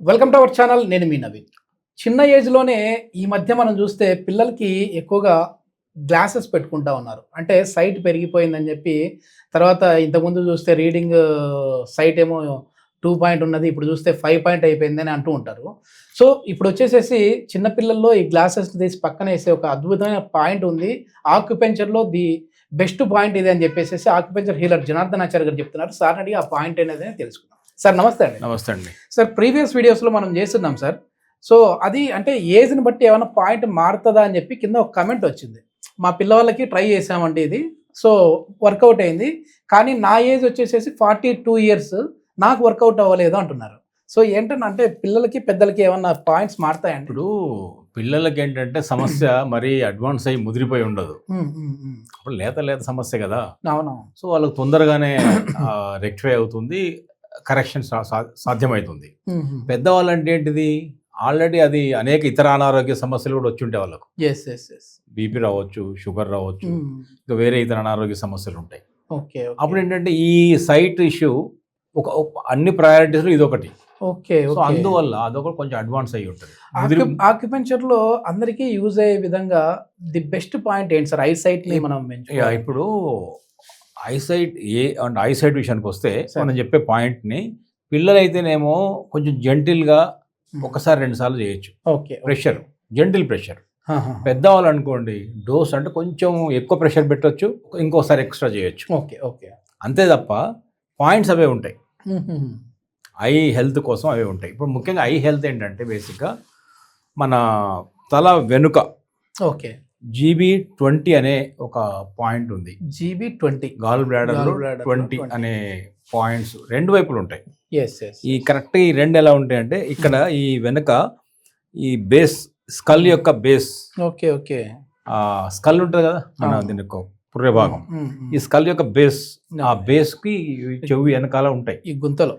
Welcome to our channel. నేను మీ నవీన్. చిన్న ఏజ్‌లోనే ఈ మధ్య మనం చూస్తే పిల్లలకి ఎక్కువగా గ్లాసెస్ పెట్టుకుంటా ఉన్నారు. అంటే సైట్ పెరిగిపోయిందని చెప్పి, తర్వాత ఇంతకుముందు చూస్తే రీడింగ్ సైట్ ఏమో 2 పాయింట్ ఉన్నది. ఇప్పుడు చూస్తే 5 పాయింట్ అయిపోయిందని అంటూ ఉంటారు. సో, ఇప్పుడొచ్చేసేసి చిన్న పిల్లల్లో ఈ గ్లాసెస్ తీసి పక్కనేసే ఒక అద్భుతమైన పాయింట్ ఉంది. ఆక్యుపెంచర్‌లో ది బెస్ట్ పాయింట్ ఇది అని చెప్పేసేసి ఆక్యుపెంచర్ హీలర్ జనార్దన్ ఆచార్య గారు చెప్తున్నారు. సార్‌ని అడిగి ఆ పాయింట్ అనేది తెలుసుకుందాం. సార్ నమస్తే అండి. నమస్తే అండి. సార్ ప్రీవియస్ వీడియోస్‌లో మనం చేస్తున్నాం సార్. సో, అది అంటే ఏజ్‌ని బట్టి ఏమన్నా పాయింట్ మారుతదా అని చెప్పి కింద ఒక కామెంట్ వచ్చింది. మా పిల్లవాళ్ళకి ట్రై చేశామండి ఇది. సో, వర్కౌట్ అయింది. కానీ నా ఏజ్ వచ్చేసేసి 42 ఇయర్స్. నాకు వర్కౌట్ అవ్వలేదు అంటున్నారు. సో, ఏంటంటే పిల్లలకి, పెద్దలకి ఏమన్నా పాయింట్స్ మారతాయండి? ఇప్పుడు పిల్లలకేంటంటే సమస్య మరీ అడ్వాన్స్ అయ్యి ముదిరిపోయి ఉండదు. అప్పుడు లేత సమస్య కదా! అవునవును. సో, వాళ్ళకి తొందరగానే రెక్టిఫై అవుతుంది. కరెక్షన్ సాధ్యమవుతుంది. పెద్దవాళ్ళంటే ఏంటిది? ఆల్రెడీ అది అనేక ఇతర అనారోగ్య సమస్యలు కూడా వచ్చి ఉంటాయి వాళ్ళకు. యెస్. బీపీ రావచ్చు, షుగర్ రావచ్చు, ఇంకా వేరే ఇతర అనారోగ్య సమస్యలు ఉంటాయి. ఓకే. అప్పుడు ఏంటంటే ఈ సైట్ ఇష్యూ ఒక అన్ని ప్రయారిటీస్‌లో ఇదొకటి. ఓకే. సో, అందువల్ల అదొకటి కొంచెం అడ్వాన్స్ అయ్యి ఉంటుంది. ఆక్యుపెంచర్‌లో అందరికీ యూజ్ అయ్యే విధంగా ది బెస్ట్ పాయింట్ ఏంటి సార్? ఐ సైట్‌ని మనం పెంచుకోవాలి. ఇప్పుడు ఐసైట్ అండ్ ఐసైట్ విషయానికి వస్తే మనం చెప్పే పాయింట్ని పిల్లలైతేనేమో కొంచెం జెంటిల్గా ఒకసారి 2 సార్లు చేయొచ్చు. ఓకే. Pressure, gentle pressure. పెద్దవాళ్ళు అనుకోండి, డోస్ అంటే కొంచెం ఎక్కువ ప్రెషర్ పెట్టొచ్చు, ఇంకోసారి ఎక్స్ట్రా చేయొచ్చు. ఓకే. అంతే తప్ప పాయింట్స్ అవే ఉంటాయి. ఐ హెల్త్ కోసం అవే ఉంటాయి. ఇప్పుడు ముఖ్యంగా ఐ హెల్త్ ఏంటంటే బేసిక్గా మన తల వెనుక ఓకే GB20 అనే ఒక పాయింట్ ఉంది. GB20 గాల్ బ్లాడర్లో 20 అనే పాయింట్స్ రెండు వైపులు ఉంటాయి. ఈ కరెక్ట్ ఈ రెండు ఎలా ఉంటాయంటే ఇక్కడ ఈ వెనుక ఈ బేస్ స్కల్ యొక్క బేస్, ఓకే స్కల్ ఉంటుంది కదా మన దీని పుర్రె భాగం, ఈ స్కల్ యొక్క బేస్, ఆ బేస్ కి చెవి వెనకాల ఉంటాయి ఈ గుంతలో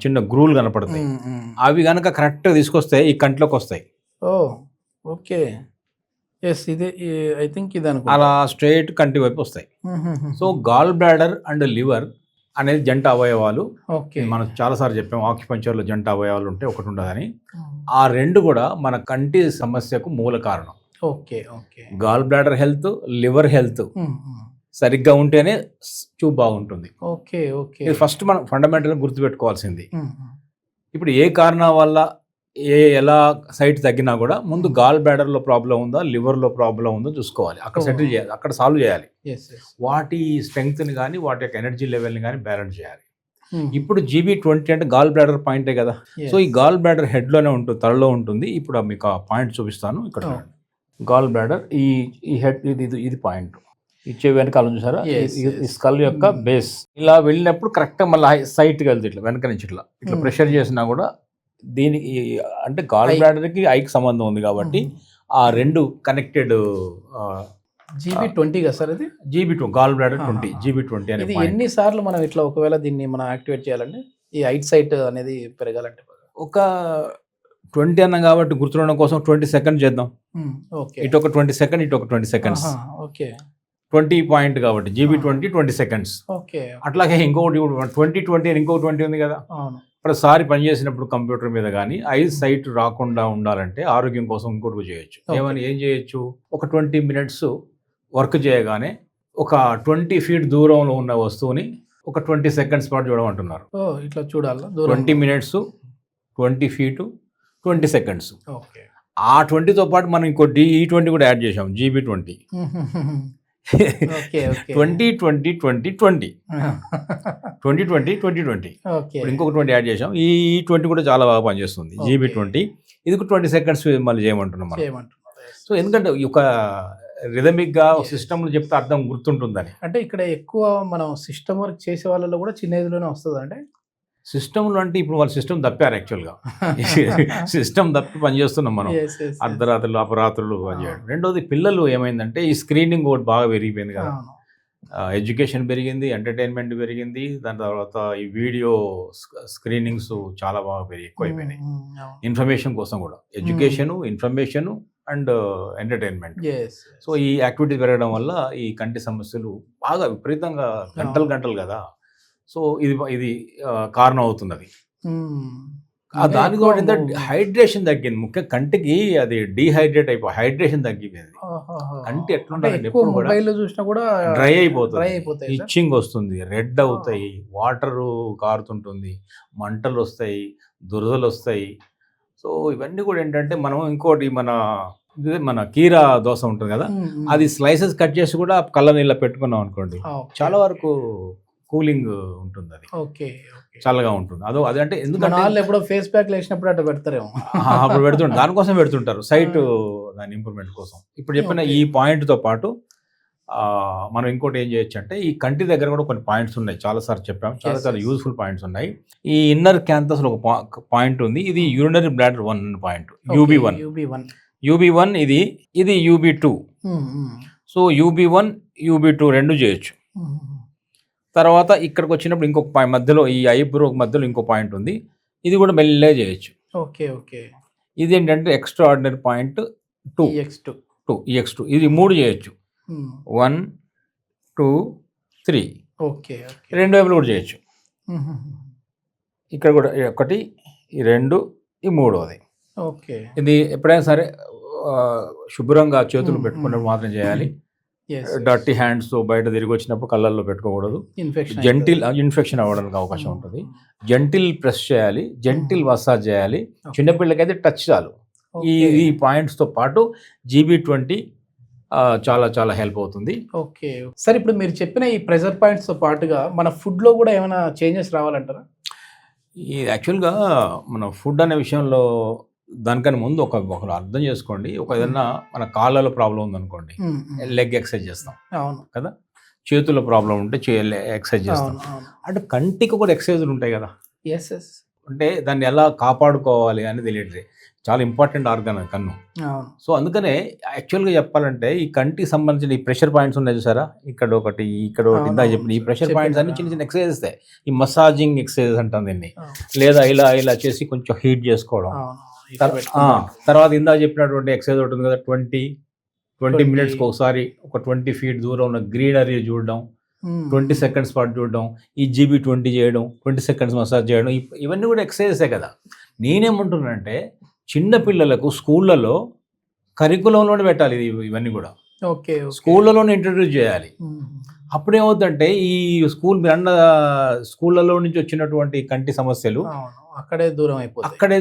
చిన్న గ్రూలు కనపడతాయి. అవి కనుక కరెక్ట్గా తీసుకొస్తే ఈ కంట్లోకి వస్తాయి. ఓకే. ఇదే ఐ థింక్ ఇది అనుకో అలా స్ట్రైట్ కంటి వైపు వస్తాయి. So gall bladder and liver అనేది జంట అవయవాలు. మనం చాలాసార్లు చెప్పాము ఆక్యుపంచర్లో జంట అవయవాలు ఉంటే ఒకటి ఉండదని. ఆ రెండు కూడా మన కంటి సమస్యకు మూల కారణం. Gall bladder health, liver health సరిగ్గా ఉంటేనే చూపు బాగుంటుంది. ఇది ఫస్ట్ మనం ఫండమెంటల్ గుర్తుపెట్టుకోవాల్సింది. ఇప్పుడు ఏ కారణం వల్ల ఎలా సైట్ తగ్గినా కూడా ముందు గాల్ బ్లాడర్లో ప్రాబ్లం ఉందా, లివర్లో ప్రాబ్లం ఉందో చూసుకోవాలి. అక్కడ సెటిల్ చేయాలి, అక్కడ సాల్వ్ చేయాలి. వాటి స్ట్రెంగ్త్ని కానీ వాటి యొక్క ఎనర్జీ లెవెల్ని కానీ బ్యాలెన్స్ చేయాలి. ఇప్పుడు GB20 అంటే గాల్ బ్లాడర్ పాయింటే కదా. సో ఈ గాల్ బ్లాడర్ హెడ్లోనే ఉంటుంది, తలలో ఉంటుంది. ఇప్పుడు మీకు ఆ పాయింట్ చూపిస్తాను. ఇక్కడ గాల్ బ్లాడర్ ఈ హెడ్ ఇది పాయింట్ ఇచ్చే వెనకాల చూసారా, ఈ స్కల్ యొక్క బేస్. ఇలా వెళ్ళినప్పుడు కరెక్ట్గా మళ్ళీ సైట్కి వెళ్తుంది. ఇట్లా వెనక నుంచి ఇట్లా ప్రెషర్ చేసినా కూడా దీనికి అంటే గాల్ బ్లాడర్కి ఐకి సంబంధం ఉంది కాబట్టి ఆ రెండు కనెక్టెడ్. GB20 కదా సార్ ఇది? GB2 గాల్ బ్లాడర్ 20 GB20 అనేది. ఎన్ని సార్లు మనం ఇట్లా ఒకవేళ దీన్ని మనం యాక్టివేట్ చేయాలండి ఈ ఐట్ సైట్ అనేది పెరగాలంటే? ఒక 20 అన్నాం కాబట్టి గుర్తుండడం కోసం 20 సెకండ్ చేద్దాం. ఇటు ఒక 20 సెకండ్, ఇటు ఒక 20 సెకండ్స్. 20 పాయింట్ కాబట్టి GB20 20 సెకండ్స్. అట్లాగే ఇంకొకటి 20 అని ఇంకొక 20 ఉంది కదా. ఒకసారి పనిచేసినప్పుడు కంప్యూటర్ మీద కానీ ఐ సైట్ రాకుండా ఉండాలంటే ఆరోగ్యం కోసం ఇంకోటి చేయొచ్చు. ఏం చేయొచ్చు, ఒక 20 మినిట్స్ వర్క్ చేయగానే ఒక 20 ఫీట్ దూరంలో ఉన్న వస్తువుని ఒక 20 సెకండ్స్ పాటు చూడమంటున్నారు. ఇట్లా చూడాలి. 20 మినిట్స్, 20 ఫీటు, 20 సెకండ్స్. ఆ 20తో పాటు మనం ఇంకోటి E20 కూడా యాడ్ చేసాం, GB20. 2020 2020 ఇప్పుడు ఇంకొక 20 యాడ్ చేసాం. ఈ 20 కూడా చాలా బాగా పనిచేస్తుంది. GB20 ఇది 20 సెకండ్స్ మళ్ళీ చేయమంటున్నాం మనం. సో ఎందుకంటే ఒక రిథమిక్గా సిస్టమ్లో చెప్తే అర్థం గుర్తుంటుందని. అంటే ఇక్కడ ఎక్కువ మనం సిస్టమ్ వర్క్ చేసే వాళ్ళలో కూడా చిన్న ఏజ్లోనే వస్తుంది. అంటే సిస్టమ్లో అంటే ఇప్పుడు వాళ్ళు సిస్టమ్ తప్పారు. యాక్చువల్గా సిస్టమ్ తప్పి పనిచేస్తున్నాం మనం. అర్ధరాత్రులు అపరాత్రులు పనిచేయడం. రెండోది పిల్లలు ఏమైందంటే ఈ స్క్రీనింగ్ ఒకటి బాగా పెరిగిపోయింది కదా. ఎడ్యుకేషన్ పెరిగింది, ఎంటర్టైన్మెంట్ పెరిగింది, దాని తర్వాత ఈ వీడియో స్క్రీనింగ్స్ చాలా బాగా ఎక్కువైపోయినాయి. ఇన్ఫర్మేషన్ కోసం కూడా education, information and entertainment. So ఈ యాక్టివిటీస్ పెరగడం వల్ల ఈ కంటి సమస్యలు బాగా విపరీతంగా గంటలు కదా. సో ఇది కారణం అవుతుంది. అది దానికి హైడ్రేషన్ తగ్గింది, ముఖ్యంగా కంటికి అది డీహైడ్రేట్ హైడ్రేషన్ తగ్గిపోయింది. కంటి ఎట్లుంటుంది ఎప్పుడు కూడా చూసినా కూడా డ్రై అయిపోతుంది, ఇచ్చింగ్ వస్తుంది, రెడ్ అవుతాయి, వాటర్ కారుతుంటుంది, మంటలు వస్తాయి, దురదలు వస్తాయి. సో ఇవన్నీ కూడా ఏంటంటే మనం ఇంకోటి మన కీరా దోశ ఉంటుంది కదా, అది స్లైసెస్ కట్ చేసి కూడా కళ్ళ నీళ్ళ పెట్టుకున్నాం అనుకోండి, చాలా వరకు కూలింగ్ ఉంటుంది, అది చల్లగా ఉంటుంది. అది అంటే ఎందుకంటే ఎప్పుడో ఫేస్ ప్యాక్ వేసినప్పుడు అట్లా పెడతారేమో, అప్పుడు పెడుతుంటారు, దానికోసం పెడుతుంటారు, సైట్ దాని ఇంప్రూవ్మెంట్ కోసం. ఇప్పుడు చెప్పిన ఈ పాయింట్తో పాటు మనం ఇంకోటి ఏం చేయొచ్చు అంటే, ఈ కంటి దగ్గర కూడా కొన్ని పాయింట్స్ ఉన్నాయి, చాలాసార్లు చెప్పాము, చాలా యూజ్ఫుల్ పాయింట్స్ ఉన్నాయి. ఈ ఇన్నర్ క్యాంథస్లో ఒక పాయింట్ ఉంది, ఇది యూరినరీ బ్లాడర్ 1 పాయింట్, UB1 ఇది UB2. సో UB1 UB2 రెండు చేయొచ్చు. తర్వాత ఇక్కడికి వచ్చినప్పుడు ఇంకొక మధ్యలో ఈ ఐబ్రో మధ్యలో ఇంకో పాయింట్ ఉంది, ఇది కూడా మెల్లగా చేయొచ్చు. ఇది ఏంటంటే ఎక్స్ట్రా ఆర్డినరీ పాయింట్ 2, ఇది 3 చేయొచ్చు, 1 2 3, రెండు వైపులు కూడా చేయొచ్చు. ఇక్కడ కూడా 1 2 3. ఇది ఎప్పుడైనా సరే శుభ్రంగా చేతులు పెట్టుకున్నప్పుడు మాత్రం చేయాలి. డర్టీ హ్యాండ్స్ బయట తిరిగి వచ్చినప్పుడు కళ్ళల్లో పెట్టుకోకూడదు, ఇన్ఫెక్షన్ అవ్వడానికి అవకాశం ఉంటుంది. జెంటిల్ ప్రెస్ చేయాలి, జెంటిల్ మసాజ్ చేయాలి, చిన్నపిల్లకైతే టచ్ చాలు. ఈ పాయింట్స్తో పాటు GB20 చాలా చాలా హెల్ప్ అవుతుంది. సార్ ఇప్పుడు మీరు చెప్పిన ఈ ప్రెజర్ పాయింట్స్తో పాటుగా మన ఫుడ్లో కూడా ఏమైనా చేంజెస్ రావాలంటారా? ఈ యాక్చువల్గా మన ఫుడ్ అనే విషయంలో దానికన్నా ముందు ఒకరు అర్థం చేసుకోండి, ఏదన్నా మన కాళ్ళలో ప్రాబ్లం ఉందనుకోండి, లెగ్ ఎక్సర్సైజ్ చేస్తాం కదా, చేతుల్లో ప్రాబ్లం ఉంటే ఎక్సర్సైజ్ చేస్తాం. అంటే కంటికి కూడా ఎక్సర్సైజ్లు ఉంటాయి కదా, అంటే దాన్ని ఎలా కాపాడుకోవాలి అని తెలియట్లేదు. చాలా ఇంపార్టెంట్ ఆర్గాన్ కన్ను. సో అందుకనే యాక్చువల్గా చెప్పాలంటే ఈ కంటికి సంబంధించిన ఈ ప్రెషర్ పాయింట్స్ ఉన్నాయి చూసారా, ఇక్కడ ఒకటి ఇందా చెప్పిన ఈ ప్రెషర్ పాయింట్స్ అన్ని చిన్న చిన్న ఎక్సర్సైజ్ ఇస్తాయి. ఈ మసాజింగ్ ఎక్సర్సైజ్ అంటాం దీన్ని, లేదా ఇలా చేసి కొంచెం హీట్ చేసుకోవడం. తర్వాత ఇందా చెప్పినటువంటి ఎక్సర్సైజ్ ఉంటుంది కదా, 20 మినిట్స్కి ఒకసారి ఒక 20 feet దూరం ఉన్న గ్రీనరీ చూడడం, 20 seconds పాటు చూడడం, ఈ GB20 చేయడం, 20 seconds మసాజ్ చేయడం, ఇవన్నీ కూడా ఎక్సర్సైజే కదా. నేనేమంటున్నానంటే చిన్న పిల్లలకు స్కూళ్ళలో కరికులంలోనే పెట్టాలి ఇవన్నీ కూడా, స్కూళ్ళలోనే ఇంట్రడ్యూస్ చేయాలి. అప్పుడేమవుతుందంటే ఈ స్కూళ్ళలో నుంచి వచ్చినటువంటి కంటి సమస్యలు అక్కడే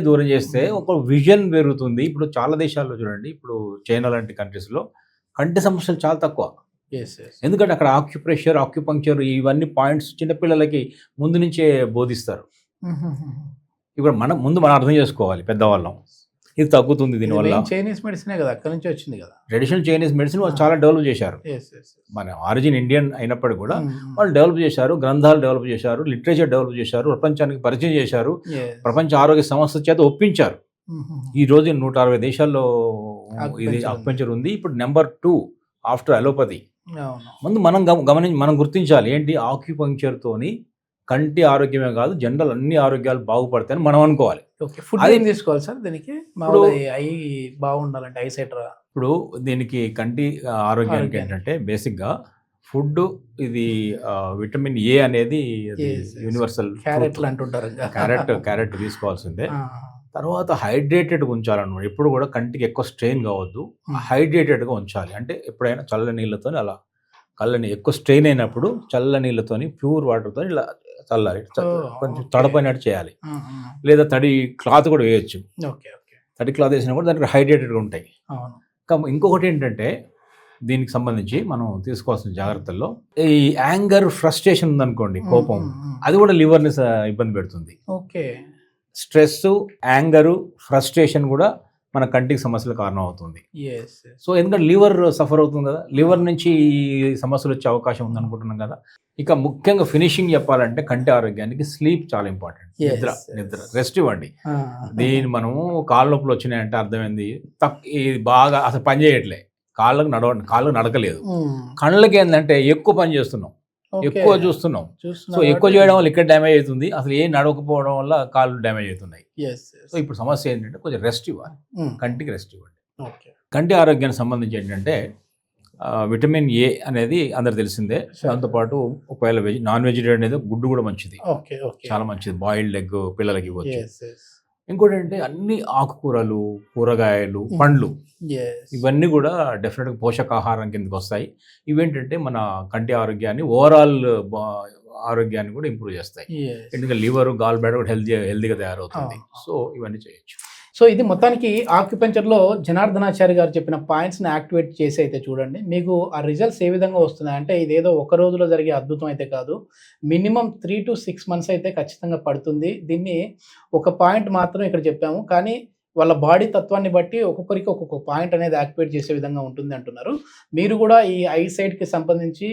దూరం చేస్తే ఒక విజన్ పెరుగుతుంది. ఇప్పుడు చాలా దేశాల్లో చూడండి, ఇప్పుడు చైనా లాంటి కంట్రీస్లో కంటి సమస్యలు చాలా తక్కువ. ఎందుకంటే అక్కడ ఆక్యుప్రెషర్, ఆక్యుపంక్చర్ ఇవన్నీ పాయింట్స్ చిన్నపిల్లలకి ముందు నుంచే బోధిస్తారు. ఇప్పుడు మనం అర్థం చేసుకోవాలి పెద్దవాళ్ళం, ఇది తగ్గుతుంది దీనివల్ల. చైనీస్ మెడిసిన్ కదా, అక్కడ నుంచి వచ్చింది కదా, ట్రెడిషనల్ చైనీస్ మెడిసిన్ వాళ్ళు చాలా డెవలప్ చేశారు. మన ఆరిజిన్ ఇండియన్ అయినప్పటికీ కూడా వాళ్ళు డెవలప్ చేశారు, గ్రంథాలు డెవలప్ చేశారు, లిటరేచర్ డెవలప్ చేశారు, ప్రపంచానికి పరిచయం చేశారు, ప్రపంచ ఆరోగ్య సంస్థ చేత ఒప్పించారు. ఈ రోజు 160 దేశాల్లో ఇది ఆక్యుపంక్చర్ ఉంది. ఇప్పుడు నెంబర్ 2 ఆఫ్టర్ అలోపతి. ముందు మనం గుర్తించాలి ఏంటి, ఆక్యుపంక్చర్ తోని కంటి ఆరోగ్యమే కాదు జనరల్ అన్ని ఆరోగ్యాలు బాగుపడతాయని మనం అనుకోవాలి. అది తీసుకోవాలి సార్, దీనికి ఐ బాగుండాలంటే ఐసైట్. ఇప్పుడు దీనికి కంటి ఆరోగ్యానికి ఏంటంటే బేసిక్గా ఫుడ్, ఇది విటమిన్ ఏ అనేది యూనివర్సల్, క్యారెట్ తీసుకోవాల్సిందే. తర్వాత హైడ్రేటెడ్గా ఉంచాలన్నమాట. ఎప్పుడు కూడా కంటికి ఎక్కువ స్ట్రెయిన్ కావద్దు, హైడ్రేటెడ్గా ఉంచాలి. అంటే ఎప్పుడైనా చల్ల నీళ్ళతో అలా కళ్ళని ఎక్కువ స్ట్రెయిన్ అయినప్పుడు చల్ల నీళ్ళతోని ప్యూర్ వాటర్తో ఇలా చల్లాలి, కొంచెం తడపైనట్టు చేయాలి. లేదా తడి క్లాత్ కూడా వేయచ్చు, తడి క్లాత్ వేసినా కూడా దానికి హైడ్రేటెడ్గా ఉంటాయి. ఇంకొకటి ఏంటంటే దీనికి సంబంధించి మనం తీసుకోవాల్సిన జాగ్రత్తల్లో ఈ యాంగర్, ఫ్రస్ట్రేషన్ ఉందనుకోండి, కోపం, అది కూడా లివర్ని ఇబ్బంది పెడుతుంది. స్ట్రెస్, యాంగరు, ఫ్రస్ట్రేషన్ కూడా మన కంటికి సమస్యల కారణం అవుతుంది. సో ఎందుకంటే లివర్ సఫర్ అవుతుంది కదా, లివర్ నుంచి ఈ సమస్యలు వచ్చే అవకాశం ఉందనుకుంటున్నాం కదా. ఇక ముఖ్యంగా ఫినిషింగ్ చెప్పాలంటే కంటి ఆరోగ్యానికి స్లీప్ చాలా ఇంపార్టెంట్. నిద్ర, రెస్ట్ ఇవ్వండి. దీన్ని మనము కాళ్ళ నొప్పులు వచ్చినాయంటే అర్థమైంది ఇది బాగా అసలు పని చేయట్లే, కాళ్ళకు నడకలేదు. కళ్ళకి ఏంటంటే ఎక్కువ పని చేస్తున్నాం, ఎక్కువ చూస్తున్నాం. సో ఎక్కువ చేయడం వల్ల ఇక్కడ డ్యామేజ్ అవుతుంది, అసలు ఏం నడవకపోవడం వల్ల కాళ్ళు డ్యామేజ్ అవుతున్నాయి. సో ఇప్పుడు సమస్య ఏంటంటే కొంచెం రెస్ట్ ఇవ్వాలి, కంటికి రెస్ట్ ఇవ్వండి. కంటి ఆరోగ్యానికి సంబంధించి ఏంటంటే విటమిన్ ఏ అనేది అందరు తెలిసిందే. దాంతోపాటు ఒకవేళ నాన్ వెజిటేరియన్ అనేది గుడ్డు కూడా మంచిది, చాలా మంచిది. బాయిల్డ్ ఎగ్ పిల్లలకి ఇవ్వచ్చు. ఇంకోటి అంటే అన్ని ఆకుకూరలు, కూరగాయలు, పండ్లు ఇవన్నీ కూడా డెఫినెట్గా పోషకాహారం కిందకి వస్తాయి. ఇవేంటంటే మన కంటి ఆరోగ్యాన్ని ఓవరాల్ ఆరోగ్యాన్ని కూడా ఇంప్రూవ్ చేస్తాయి. ఎందుకంటే లివర్, గాల్ బ్లాడర్ కూడా హెల్దీగా తయారవుతుంది. సో ఇవన్నీ చేయొచ్చు. సో ఇది మొత్తానికి ఆక్యుపెంచర్లో జనార్దనాచారి గారు చెప్పిన పాయింట్స్ని యాక్టివేట్ చేసి అయితే చూడండి, మీకు ఆ రిజల్ట్స్ ఏ విధంగా వస్తున్నాయి అంటే ఇదేదో ఒక రోజులో జరిగే అద్భుతం అయితే కాదు, మినిమం 3 to 6 months అయితే ఖచ్చితంగా పడుతుంది. దీన్ని ఒక పాయింట్ మాత్రం ఇక్కడ చెప్పాము, కానీ వాళ్ళ బాడీ తత్వాన్ని బట్టి ఒక్కొక్కరికి ఒక్కొక్క పాయింట్ అనేది యాక్టివేట్ చేసే విధంగా ఉంటుంది అంటున్నారు. మీరు కూడా ఈ ఐ సైట్కి సంబంధించి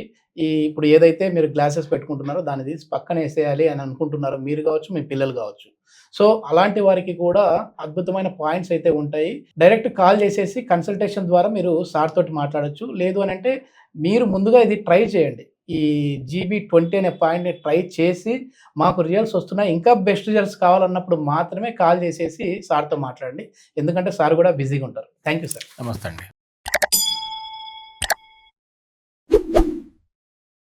ఇప్పుడు ఏదైతే మీరు గ్లాసెస్ పెట్టుకుంటున్నారో దాన్ని తీసి పక్కన వేసేయాలి అని అనుకుంటున్నారో మీరు కావచ్చు, మీ పిల్లలు కావచ్చు. సో అలాంటి వారికి కూడా అద్భుతమైన పాయింట్స్ అయితే ఉంటాయి. డైరెక్ట్ కాల్ చేసేసి కన్సల్టేషన్ ద్వారా మీరు సార్ తోటి మాట్లాడచ్చు. లేదు అని అంటే మీరు ముందుగా ఇది ట్రై చేయండి. ఈ GB20 అనే పాయింట్ని ట్రై చేసి మాకు రిజల్ట్స్ వస్తున్నాయి, ఇంకా బెస్ట్ రిజల్ట్స్ కావాలన్నప్పుడు మాత్రమే కాల్ చేసేసి సార్తో మాట్లాడండి. ఎందుకంటే సార్ కూడా బిజీగా ఉంటారు. Thank you sir. నమస్తే అండి.